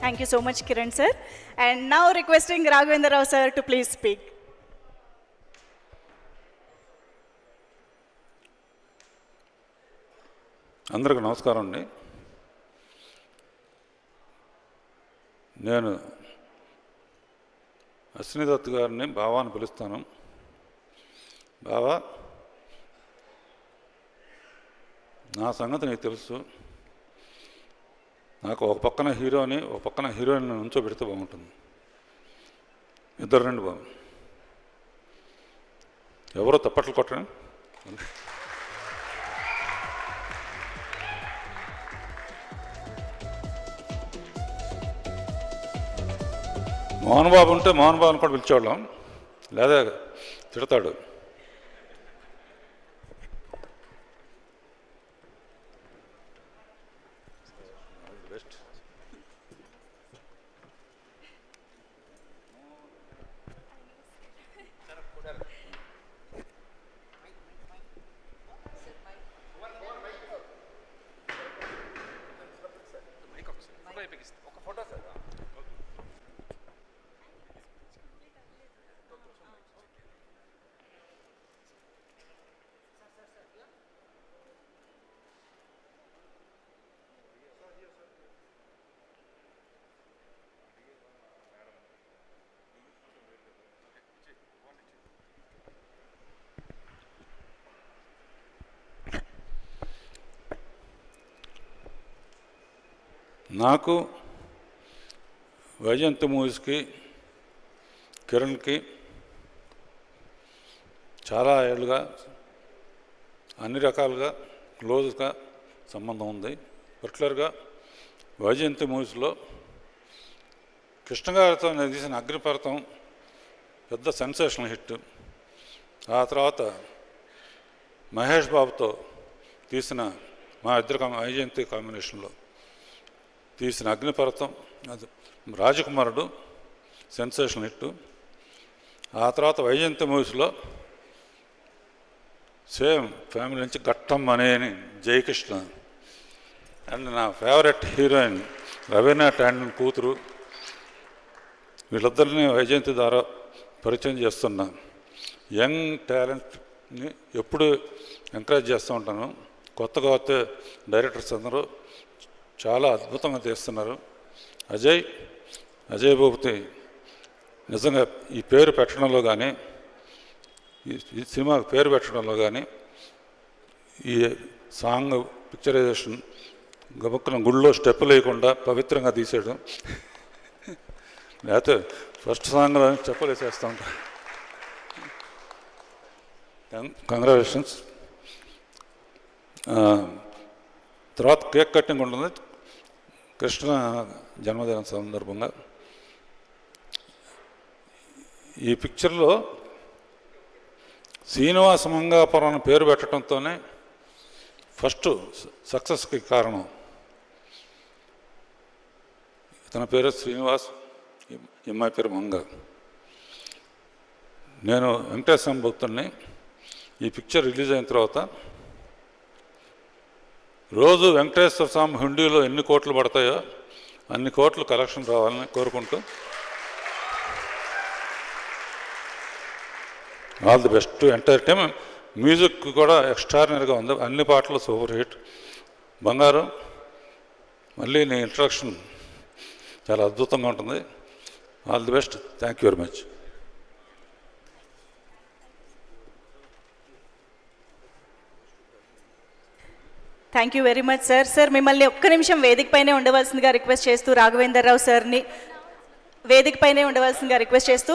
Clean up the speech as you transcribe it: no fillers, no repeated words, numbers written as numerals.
Thank you so much, Kiran sir. And now requesting Raghavendra Rao sir to please speak. అందరికీ నమస్కారం అండి. నేను అశ్విని దత్ గారిని బావాని పిలుస్తాను. బావా, నా సంగతి నీకు తెలుసు. నాకు ఒక పక్కన హీరోని ఒక పక్కన హీరోయిన్ ఉంచోబెడితే బాగుంటుంది. ఇద్దరు రండి బాబు. ఎవరో తప్పట్లు కొట్టండి. మోహన్ బాబు ఉంటే మోహన్ బాబుని కూడా పిలిచేవాళ్ళం, లేదా తిడతాడు. నాకు వైజయంతి మూవీస్కి కిరణ్కి చాలా ఏళ్ళుగా అన్ని రకాలుగా క్లోజ్గా సంబంధం ఉంది. పర్టికులర్గా వైజయంతి మూవీస్లో కృష్ణ గారితో నేను తీసిన అగ్నిపర్వతం పెద్ద సెన్సేషనల్ హిట్. ఆ తర్వాత మహేష్ బాబుతో తీసిన మా ఇద్దరు వైజయంతి కాంబినేషన్లో తీసిన అగ్నిపర్వతం, అది రాజకుమారుడు సెన్సేషనల్ హిట్. ఆ తర్వాత వైజయంతి మూవీస్లో సేమ్ ఫ్యామిలీ నుంచి ఘట్టం అనేని జయకృష్ణ అండ్ నా ఫేవరెట్ హీరోయిన్ రవీనా టాండన్ కూతురు, వీళ్ళిద్దరిని వైజయంతి ద్వారా పరిచయం చేస్తున్నా. యంగ్ టాలెంట్ని ఎప్పుడు ఎంకరేజ్ చేస్తూ ఉంటాను. కొత్తగా వస్తే డైరెక్టర్స్ అందరూ చాలా అద్భుతంగా తీస్తున్నారు. అజయ్ భూపతి నిజంగా ఈ పేరు పెట్టడంలో కానీ, ఈ సినిమాకి పేరు పెట్టడంలో కానీ, ఈ సాంగ్ పిక్చరైజేషన్ గబుక్కున గుళ్ళో స్టెప్పులు వేయకుండా పవిత్రంగా తీసేయడం, లేకపోతే ఫస్ట్ సాంగ్లో స్టెప్పులు వేసేస్తూ ఉంటా. కంగ్రాచులేషన్స్. తర్వాత కేక్ కటింగ్ ఉంటుంది కృష్ణ జన్మదినం సందర్భంగా. ఈ పిక్చర్లో శ్రీనివాస మంగాపురం పేరు పెట్టడంతోనే ఫస్ట్ సక్సెస్కి కారణం. తన పేరు శ్రీనివాస్, ఈ అమ్మాయి పేరు మంగ. నేను వెంకటేశ్వర భక్తుల్ని. ఈ పిక్చర్ రిలీజ్ అయిన తర్వాత రోజు వెంకటేశ్వర స్వామి హుండీలో ఎన్ని కోట్లు పడతాయో అన్ని కోట్లు కలెక్షన్ రావాలని కోరుకుంటూ all the best. Entertainment music కూడా ఎక్స్ట్రాడినరీగా ఉంది, అన్ని పాటలు సూపర్ హిట్. బంగారు, మళ్ళీ నీ ఇంట్రడక్షన్ చాలా అద్భుతంగా ఉంటుంది. All the best. Thank you very much. Thank you very much sir. Sir మిమ్మల్ని ఒక్క నిమిషం వేదిక పైనే ఉండవలసిందిగా రిక్వెస్ట్ చేస్తూ, రాఘవేంద్ర రావు సార్ని వేదిక పైనే ఉండవలసిందిగా రిక్వెస్ట్ చేస్తూ